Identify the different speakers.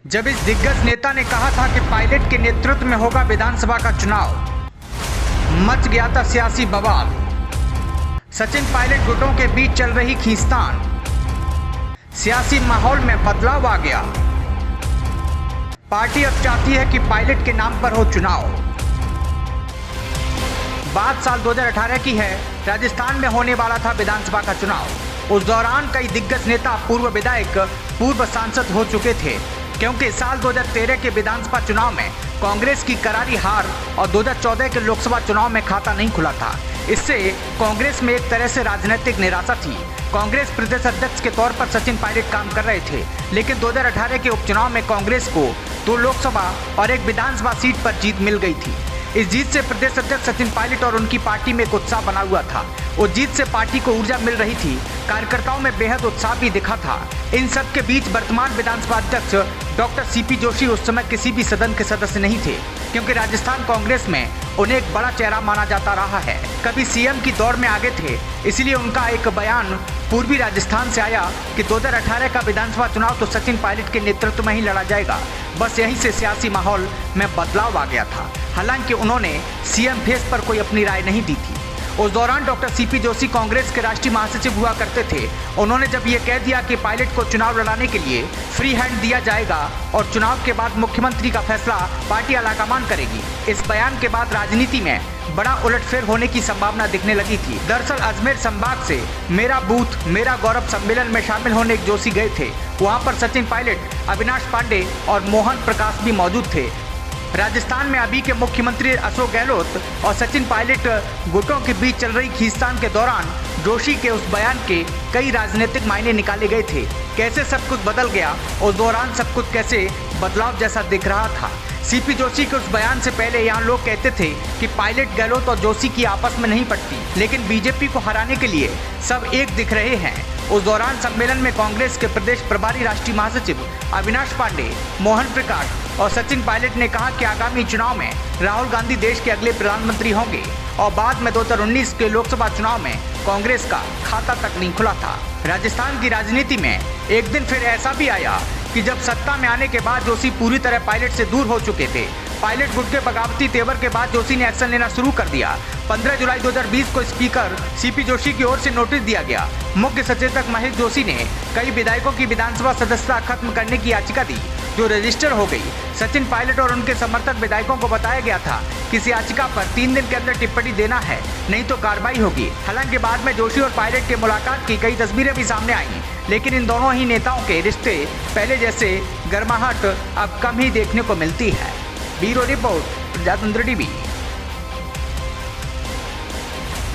Speaker 1: जब इस दिग्गज नेता ने कहा था कि पायलट के नेतृत्व में होगा विधानसभा का चुनाव, मच गया था सियासी बवाल। सचिन पायलट गुटों के बीच चल रही खींचतान, सियासी माहौल में बदलाव आ गया। पार्टी अब चाहती है कि पायलट के नाम पर हो चुनाव। बात साल 2018 की है। राजस्थान में होने वाला था विधानसभा का चुनाव। उस दौरान कई दिग्गज नेता, पूर्व विधायक, पूर्व सांसद हो चुके थे, क्योंकि साल 2013 के विधानसभा चुनाव में कांग्रेस की करारी हार और 2014 के लोकसभा चुनाव में खाता नहीं खुला था। इससे कांग्रेस में एक तरह से राजनीतिक निराशा थी। कांग्रेस प्रदेश अध्यक्ष के तौर पर सचिन पायलट काम कर रहे थे, लेकिन 2018 के उपचुनाव में कांग्रेस को 2 लोकसभा और 1 विधानसभा सीट पर जीत मिल गई थी। इस जीत से प्रदेश अध्यक्ष सचिन पायलट और उनकी पार्टी में एक उत्साह बना हुआ था। उस जीत से पार्टी को ऊर्जा मिल रही थी, कार्यकर्ताओं में बेहद उत्साह भी दिखा था। इन सब के बीच वर्तमान विधानसभा अध्यक्ष डॉक्टर सीपी जोशी उस समय किसी भी सदन के सदस्य नहीं थे, क्योंकि राजस्थान कांग्रेस में उन्हें एक बड़ा चेहरा माना जाता रहा है। कभी सीएम की दौड़ में आगे थे, इसलिए उनका एक बयान पूर्वी राजस्थान से आया कि 2018 का विधानसभा चुनाव तो सचिन पायलट के नेतृत्व में ही लड़ा जाएगा। बस यहीं से सियासी माहौल में बदलाव आ गया था। हालांकि उन्होंने सीएम फेस पर कोई अपनी राय नहीं दी थी। उस दौरान डॉक्टर सीपी जोशी कांग्रेस के राष्ट्रीय महासचिव हुआ करते थे। उन्होंने जब ये कह दिया कि पायलट को चुनाव लड़ाने के लिए फ्री हैंड दिया जाएगा और चुनाव के बाद मुख्यमंत्री का फैसला पार्टी आलाकमान करेगी, इस बयान के बाद राजनीति में बड़ा उलटफेर होने की संभावना दिखने लगी थी। दरअसल अजमेर संभाग से मेरा बूथ मेरा गौरव सम्मेलन में शामिल होने एक जोशी गए थे। वहाँ पर सचिन पायलट, अविनाश पांडे और मोहन प्रकाश भी मौजूद थे। राजस्थान में अभी के मुख्यमंत्री अशोक गहलोत और सचिन पायलट गुटों के बीच चल रही खींचतान के दौरान जोशी के उस बयान के कई राजनीतिक मायने निकाले गए थे। कैसे सब कुछ बदल गया, उस दौरान सब कुछ कैसे बदलाव जैसा दिख रहा था। सीपी जोशी के उस बयान से पहले यहाँ लोग कहते थे कि पायलट, गहलोत और जोशी की आपस में नहीं पटती, लेकिन बीजेपी को हराने के लिए सब एक दिख रहे हैं। उस दौरान सम्मेलन में कांग्रेस के प्रदेश प्रभारी राष्ट्रीय महासचिव अविनाश पांडे, मोहन प्रकाश और सचिन पायलट ने कहा कि आगामी चुनाव में राहुल गांधी देश के अगले प्रधानमंत्री होंगे और बाद में 2019 के लोकसभा चुनाव में कांग्रेस का खाता तक नहीं खुला था। राजस्थान की राजनीति में एक दिन फिर ऐसा भी आया कि जब सत्ता में आने के बाद जोशी पूरी तरह पायलट से दूर हो चुके थे। पायलट गुट के बगावती तेवर के बाद जोशी ने एक्शन लेना शुरू कर दिया। 15 जुलाई 2020 को स्पीकर सीपी जोशी की ओर से नोटिस दिया गया। मुख्य सचेतक महेश जोशी ने कई विधायकों की विधानसभा सदस्यता खत्म करने की याचिका दी, जो रजिस्टर हो गई। सचिन पायलट और उनके समर्थक विधायकों को बताया गया था कि इस याचिका पर 3 दिन के अंदर टिप्पणी देना है, नहीं तो कार्रवाई होगी। हालांकि बाद में जोशी और पायलट की मुलाकात की कई तस्वीरें भी सामने आई, लेकिन इन दोनों ही नेताओं के रिश्ते पहले जैसे गर्माहट अब कम ही देखने को मिलती है। ब्यूरो रिपोर्ट, प्रजातंत्र टीवी।